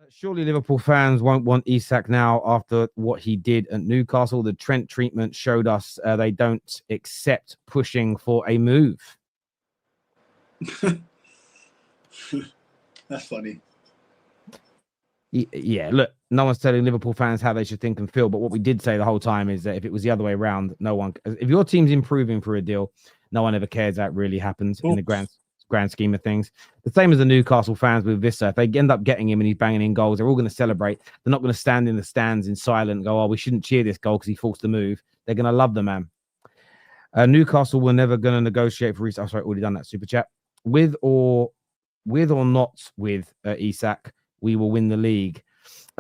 Surely Liverpool fans won't want Isak now after what he did at Newcastle. The Trent treatment showed us they don't accept pushing for a move. That's funny. Yeah, look, no one's telling Liverpool fans how they should think and feel. But what we did say the whole time is that if it was the other way around, no one, if your team's improving for a deal, no one ever cares that really happens in the grand scheme of things. The same as the Newcastle fans with Vissa. If they end up getting him and he's banging in goals, they're all going to celebrate. They're not going to stand in the stands in silence and go, oh, we shouldn't cheer this goal because he forced the move. They're going to love the man. Newcastle were never going to negotiate for Isak. Oh, sorry, already done that super chat. With or not with Isak, we will win the league.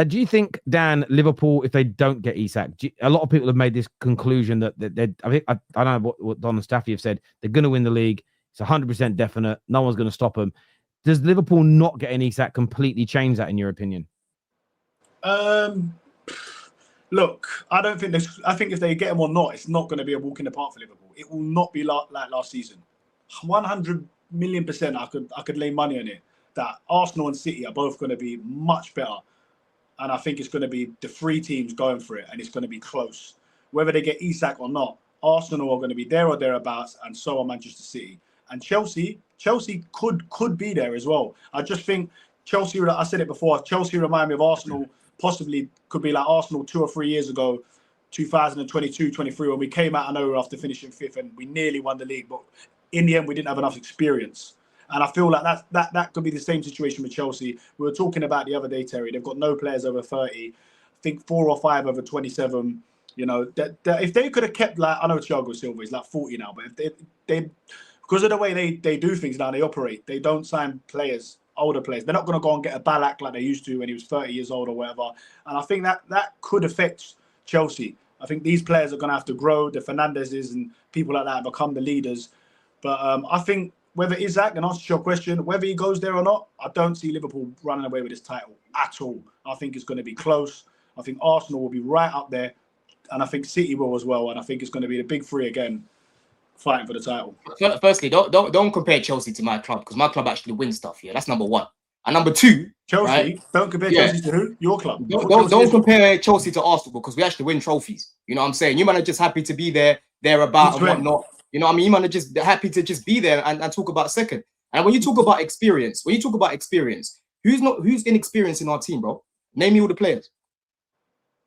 Do you think, Dan, Liverpool, if they don't get Isak, a lot of people have made this conclusion that I don't know what Don and Staffy have said. They're going to win the league. It's 100% definite. No one's going to stop them. Does Liverpool not get an Isak completely change that, in your opinion? Look, I don't think this. I think if they get him or not, it's not going to be a walk in the park for Liverpool. It will not be like last season. 100,000,000%. I could lay money on it that Arsenal and City are both going to be much better, and I think it's going to be the three teams going for it, and it's going to be close. Whether they get Isak or not, Arsenal are going to be there or thereabouts, and so are Manchester City. And Chelsea could be there as well. I just think Chelsea, I said it before, Chelsea remind me of Arsenal, possibly could be like Arsenal 2 or 3 years ago, 2022-23, when we came out of nowhere after finishing 5th and we nearly won the league. But in the end, we didn't have enough experience. And I feel like that could be the same situation with Chelsea. We were talking about the other day, Terry. They've got no players over 30. I think 4 or 5 over 27. You know, that if they could have kept, like, I know Thiago Silva is like 40 now, but if they because of the way they do things now, they operate. They don't sign players, older players. They're not going to go and get a Ballack like they used to when he was 30 years old or whatever. And I think that could affect Chelsea. I think these players are going to have to grow. The Fernandezes and people like that become the leaders. But I think whether Isak, and answer your question, whether he goes there or not, I don't see Liverpool running away with this title at all. I think it's going to be close. I think Arsenal will be right up there. And I think City will as well. And I think it's going to be the big three again, fighting for the title. Firstly, don't compare Chelsea to my club, because my club actually wins stuff. Yeah, that's number one. And number two, Chelsea. Right? Don't compare Chelsea to who? Your club. Don't compare Chelsea to Arsenal, because we actually win trophies. You know what I'm saying? You man are just happy to be there, thereabout, and whatnot. You know what I mean? You man are just happy to just be there and talk about second. And when you talk about experience, who's inexperienced in our team, bro? Name me all the players.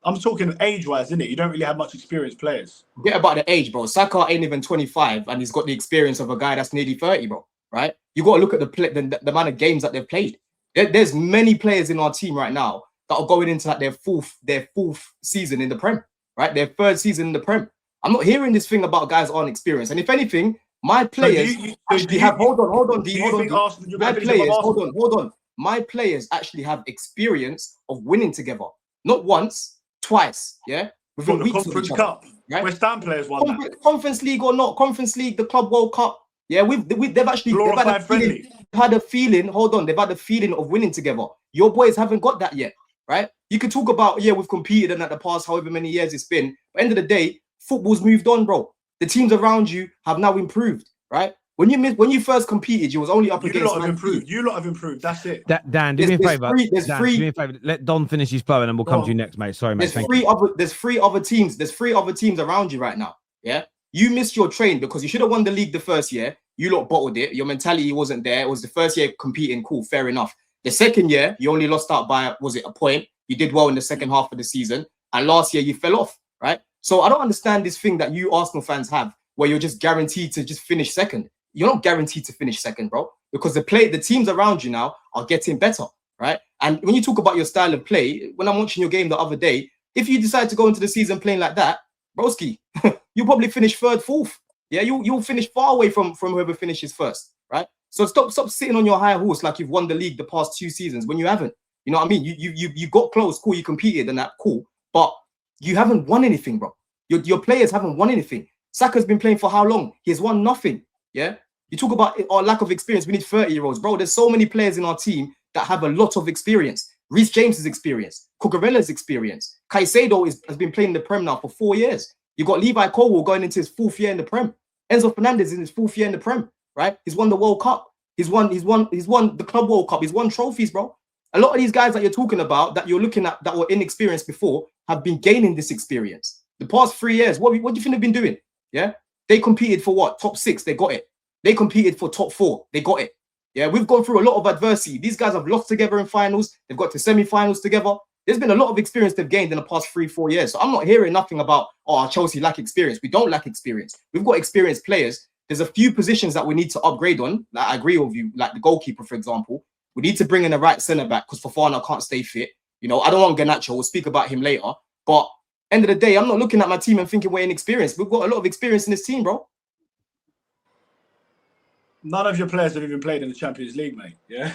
I'm talking age-wise, isn't it? You don't really have much experienced players. Forget about the age, bro. Saka ain't even 25, and he's got the experience of a guy that's nearly 30, bro. Right? You got to look at the amount of games that they've played. There's many players in our team right now that are going into like their fourth season in the Prem, right? Their third season in the Prem. I'm not hearing this thing about guys aren't experienced. And if anything, my players hold on. My players actually have experience of winning together, not once. Twice, yeah. Within the Conference Cup, right? West Ham players won that. Conference League or not, Conference League, the Club World Cup. Yeah, they've actually had a feeling. Hold on, they've had a feeling of winning together. Your boys haven't got that yet, right? You can talk about we've competed in the past however many years it's been. But end of the day, football's moved on, bro. The teams around you have now improved, right? When you first competed, you was only up against. You lot have improved. That's it. Dan, do me a favor. Do me a favor. Let Don finish his flow, and then we'll come to you next, mate. Sorry, mate. There's three other teams around you right now. Yeah, you missed your train because you should have won the league the first year. You lot bottled it. Your mentality wasn't there. It was the first year competing. Cool, fair enough. The second year, you only lost out by a point. You did well in the second half of the season, and last year you fell off. Right. So I don't understand this thing that you Arsenal fans have, where you're just guaranteed to just finish second. You're not guaranteed to finish second, bro, because the teams around you now are getting better, right? And when you talk about your style of play, when I'm watching your game the other day, if you decide to go into the season playing like that, broski, you'll probably finish third, fourth. Yeah, you'll finish far away from whoever finishes first, right? So stop sitting on your high horse like you've won the league the past 2 seasons when you haven't. You know what I mean? You got close, cool, you competed and that, cool, but you haven't won anything, bro. Your players haven't won anything. Saka's been playing for how long? He has won nothing. Yeah, you talk about our lack of experience. We need 30-year-olds, bro. There's so many players in our team that have a lot of experience. Reece James's experience, Cucurella's experience. Caicedo has been playing in the Prem now for 4 years. You got Levi Colwill going into his 4th year in the Prem. Enzo Fernandez in his 4th year in the Prem, right? He's won the World Cup. He's won the Club World Cup. He's won trophies, bro. A lot of these guys that you're talking about, that you're looking at, that were inexperienced before, have been gaining this experience. The past 3 years, what do you think they've been doing? Yeah, they competed for what? Top 6, they got it. They competed for top 4, they got it. Yeah, we've gone through a lot of adversity. These guys have lost together in finals. They've got to semi-finals together. There's been a lot of experience they've gained in the past 3-4 years. So I'm not hearing nothing about, oh, Chelsea lack experience. We don't lack experience. We've got experienced players. There's a few positions that we need to upgrade on. Like, I agree with you, like the goalkeeper, for example. We need to bring in the right centre-back because Fofana can't stay fit. You know, I don't want Garnacho. We'll speak about him later. But end of the day, I'm not looking at my team and thinking we're inexperienced. We've got a lot of experience in this team, bro. None of your players have even played in the Champions League, mate. Yeah,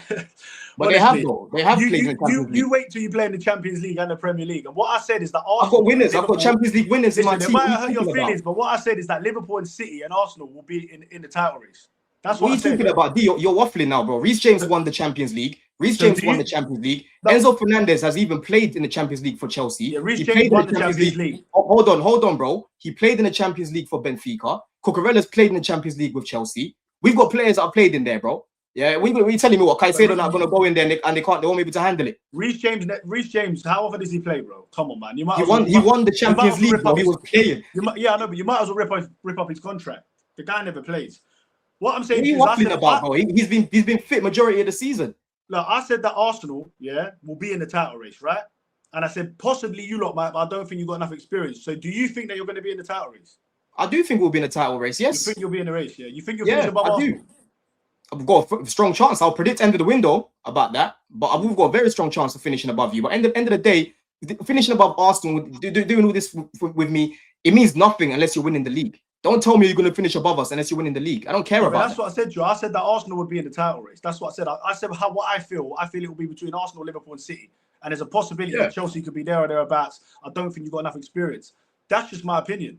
but they have though. They have played in the Champions League. You wait till you play in the Champions League and the Premier League. And what I said is that I've got winners. I've got Champions League winners in my team. It might hurt your feelings, but what I said is that Liverpool and City and Arsenal will be in the title race. That's what are you talking about? D, you're waffling now, bro. Reece James won the Champions League. Reece James won the Champions League. Enzo Fernandez has even played in the Champions League for Chelsea. Yeah, Reece James won the Champions League. Hold on, bro. He played in the Champions League for Benfica. Cucurella's played in the Champions League with Chelsea. We've got players that have played in there, bro. Yeah, we telling me what Caicedo not gonna go in there and they won't be able to handle it. Reece James, how often does he play, bro? Come on, man. He won the Champions League, bro. He was playing. Yeah, I know, but you might as well rip up his contract. The guy never plays. What I'm saying is, waffling about, bro? He's been fit majority of the season. Look, I said that Arsenal, will be in the title race, right? And I said possibly you lot might, but I don't think you got enough experience. So do you think that you're going to be in the title race? I do think we'll be in the title race. Yes. You think you'll be in the race? Yeah. You think you'll finish above Arsenal? I've got a strong chance. I'll predict end of the window about that, but we've got a very strong chance of finishing above you. But end of the day, finishing above Arsenal, doing all this with me, it means nothing unless you're winning the league. Don't tell me you're going to finish above us unless you're winning the league. I don't care about that's what I said to you. I said that Arsenal would be in the title race. That's what I said. I said what I feel. I feel it will be between Arsenal, Liverpool, and City. And there's a possibility that Chelsea could be there or thereabouts. I don't think you've got enough experience. That's just my opinion.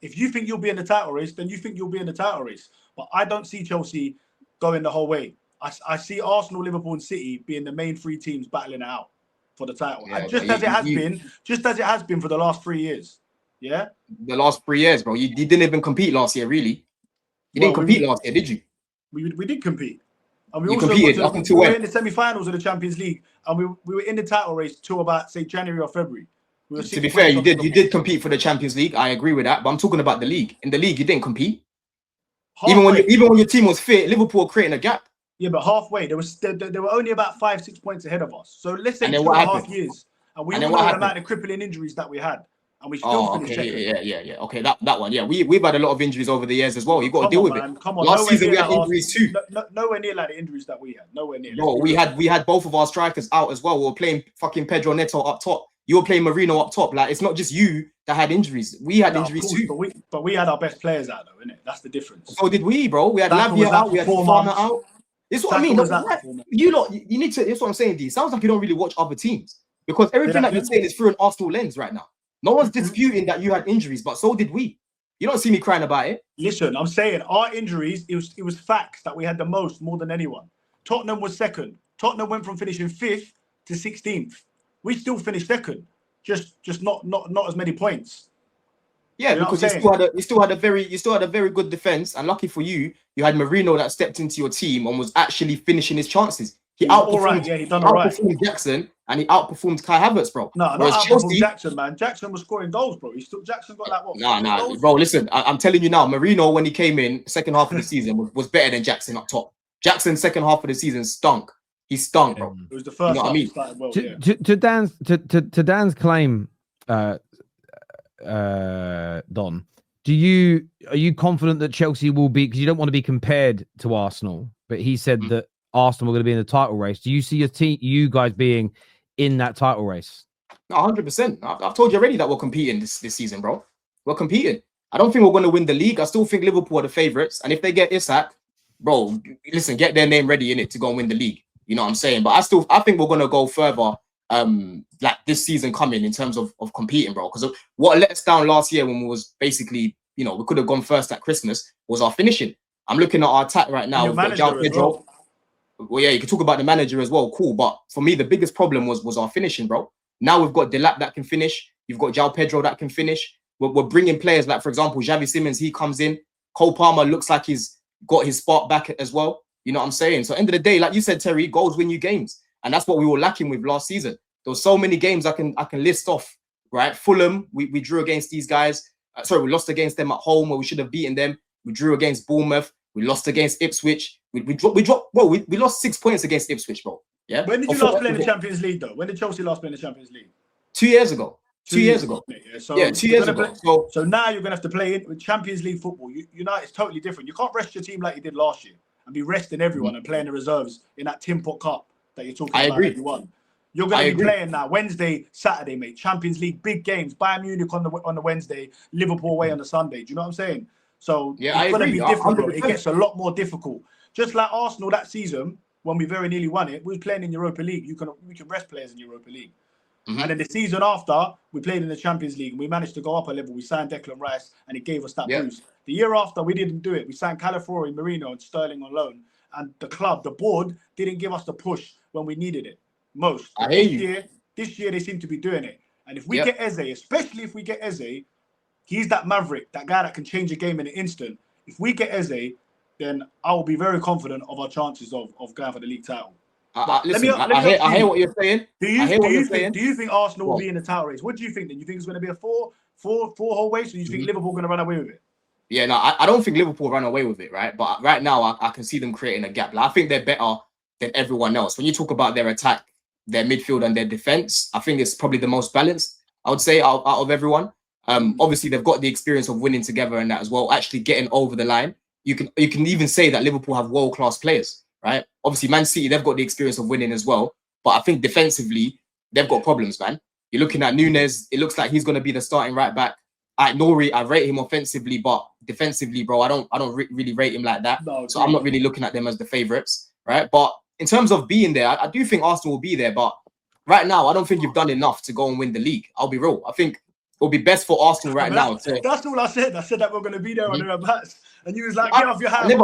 If you think you'll be in the title race, then you think you'll be in the title race. But I don't see Chelsea going the whole way. I see Arsenal, Liverpool, and City being the main 3 teams battling it out for the title. Yeah, just as it has been for the last 3 years. Yeah, the last 3 years, bro. You didn't even compete last year, really. You didn't compete last year, did you? We did compete, and we competed up until we were in the semi-finals of the Champions League, and we were in the title race till about say January or February. To be fair, you did compete for the Champions League. I agree with that, but I'm talking about the league. In the league, you didn't compete. Even when your team was fit, Liverpool were creating a gap. Yeah, but halfway there were only about 5-6 points ahead of us. So let's say 2.5 years, and we all know the amount of crippling injuries that we had. And we still finished second. Yeah. Okay, that one. Yeah, we've had a lot of injuries over the years as well. You got to deal with it. Come on, last season we had injuries too. Nowhere near like the injuries that we had. Nowhere near. No, we had both of our strikers out as well. We were playing fucking Pedro Neto up top. You were playing Marino up top. Like, it's not just you that had injuries. We had injuries too. But we had our best players out though, innit? That's the difference. So did we, bro. We had Lavia out. We had Fofana out. This is what I mean. You need to. That's what I'm saying, D. Sounds like you don't really watch other teams because everything that you're saying is through an Arsenal lens right now. No one's disputing that you had injuries, but so did we. You don't see me crying about it. Listen, I'm saying our injuries, it was facts that we had the most more than anyone. Tottenham was second. Tottenham went from finishing 5th to 16th. We still finished second, just not as many points. Yeah, because you still had a very good defense, and lucky for you, you had Marino that stepped into your team and was actually finishing his chances. He outperformed Jackson and he outperformed Kai Havertz, bro. No, not Chelsea, Jackson, man. Jackson was scoring goals, bro. Jackson got like what? Nah, bro. Listen, I'm telling you now, Marino when he came in second half of the season was better than Jackson up top. Jackson second half of the season stunk. He stunk, bro. It was the first half he started well. To Dan's claim, Don, are you confident that Chelsea will be, because you don't want to be compared to Arsenal, but he said that Arsenal were going to be in the title race. Do you see you guys being in that title race? 100%. I've told you already that we're competing this season, bro. We're competing. I don't think we're going to win the league. I still think Liverpool are the favourites. And if they get Isak, bro, listen, get their name ready in it to go and win the league. You know what I'm saying? But I think we're going to go further like this season coming in terms of competing, bro. Because what let us down last year when we was basically, we could have gone first at Christmas was our finishing. I'm looking at our attack right now. We've got João Pedro. Well, yeah, you can talk about the manager as well. Cool. But for me, the biggest problem was our finishing, bro. Now we've got Delap that can finish. You've got João Pedro that can finish. We're bringing players like, for example, Xavi Simons. He comes in. Cole Palmer looks like he's got his spark back as well. You know what I'm saying? So end of the day, like you said, Terry, goals win you games. And that's what we were lacking with last season. There were so many games I can list off, right? Fulham, we drew against these guys. Sorry, we lost against them at home where we should have beaten them. We drew against Bournemouth. We lost against Ipswich. We lost 6 points against Ipswich, bro. Yeah. When did you last play in the Champions League, though? When did Chelsea last play in the Champions League? 2 years ago. 2 years ago. Yeah, so 2 years ago. So now you're gonna have to play in with Champions League football. You know it's totally different. You can't rest your team like you did last year and be resting everyone and playing the reserves in that Tin Pot Cup that you're talking about. Agree. That you won. You're going to be playing now Wednesday, Saturday, mate. Champions League, big games. Bayern Munich on the Wednesday, Liverpool away on the Sunday. Do you know what I'm saying? So yeah, it's going to be different, bro. 100%. It gets a lot more difficult. Just like Arsenal that season, when we very nearly won it, we was playing in Europa League. We can rest players in Europa League. And then the season after, we played in the Champions League and we managed to go up a level. We signed Declan Rice and it gave us that boost. The year after, we didn't do it. We signed Calafiori, Marino and Sterling on loan. And the club, the board, didn't give us the push when we needed it most. This year, they seem to be doing it. And if we get Eze, especially if we get Eze, he's that maverick, that guy that can change a game in an instant. If we get Eze, then I will be very confident of our chances of going for the league title. I hear what you're saying. Do you think Arsenal will be in the title race? What do you think then? You think it's going to be a four whole race, or do you think Liverpool going to run away with it? Yeah, no, I don't think Liverpool run away with it, right? But right now, I can see them creating a gap. Like, I think they're better than everyone else. When you talk about their attack, their midfield and their defense, I think it's probably the most balanced, I would say, out of everyone. Obviously, they've got the experience of winning together and that as well, actually getting over the line. You can even say that Liverpool have world-class players, right? Obviously, Man City, they've got the experience of winning as well. But I think defensively, they've got problems, man. You're looking at Nunes. It looks like he's going to be the starting right back. Nori, I rate him offensively, but defensively, bro, I don't really rate him like that. No, so I'm not really looking at them as the favourites, right? But in terms of being there, I do think Arsenal will be there. But right now, I don't think you've done enough to go and win the league. I'll be real. I think it'll be best for Arsenal right now. That's all I said. I said that we're going to be there on their backs, and you was like, "Get off your hands." I never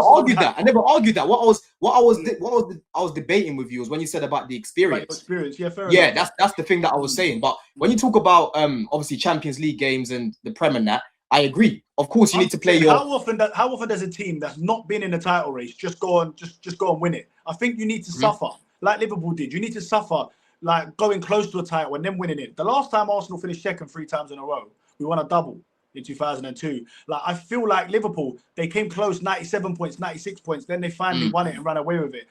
argued that. What I was debating with you was when you said about the experience. Yeah, fair enough. That's the thing that I was saying. But when you talk about obviously Champions League games and the Prem and that, I agree. Of course, you need to play your. How often does a team that's not been in the title race just go and win it? I think you need to suffer like Liverpool did. You need to suffer like going close to a title and then winning it. The last time Arsenal finished second 3 times in a row, we won a double in 2002. Like, I feel like Liverpool, they came close, 97 points, 96 points, then they finally won it and ran away with it.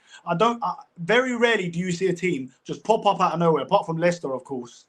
Very rarely do you see a team just pop up out of nowhere, apart from Leicester, of course,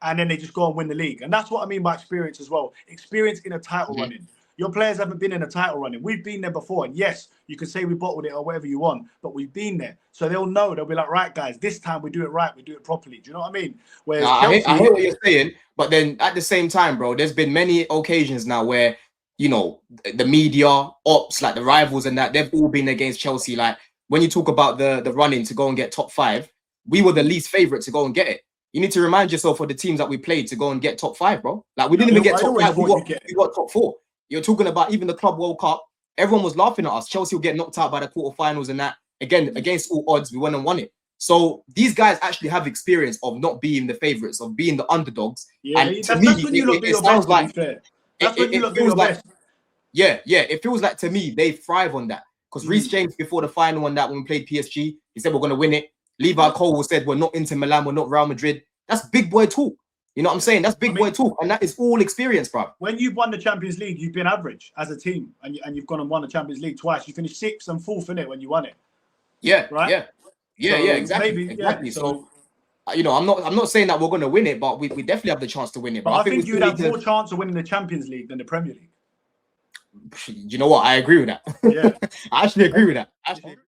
and then they just go and win the league. And that's what I mean by experience as well. Experience in a title running. Your players haven't been in a title running. We've been there before. And yes, you can say we bottled it or whatever you want, but we've been there. So they'll know. They'll be like, right, guys, this time we do it right. We do it properly. Do you know what I mean? Whereas I hear what you're saying. But then at the same time, bro, there's been many occasions now where, you know, the media, ops, like the rivals and that, they've all been against Chelsea. Like, when you talk about the running to go and get top 5, we were the least favourite to go and get it. You need to remind yourself of the teams that we played to go and get top 5, bro. Like, we didn't even get top 5. We got top 4. You're talking about even the Club World Cup. Everyone was laughing at us. Chelsea will get knocked out by the quarterfinals and that. Again, against all odds, we went and won it. So these guys actually have experience of not being the favourites, of being the underdogs. Yeah, and to me, it sounds like that's when you look your best. Yeah, it feels like to me they thrive on that. Because Reece James, before the final on that, when we played PSG, he said we're going to win it. Levi Cole said we're not Inter Milan, we're not Real Madrid. That's big boy talk. You know what I'm saying? That's big boy talk, and that is all experience, bro. When you've won the Champions League, you've been average as a team, and you've gone and won the Champions League twice. You finished 6th and 4th in it when you won it. Yeah, right. Yeah, exactly. So, you know, I'm not saying that we're going to win it, but we definitely have the chance to win it. But I think you'd have more chance of winning the Champions League than the Premier League. You know what? I agree with that. Yeah, I actually agree with that.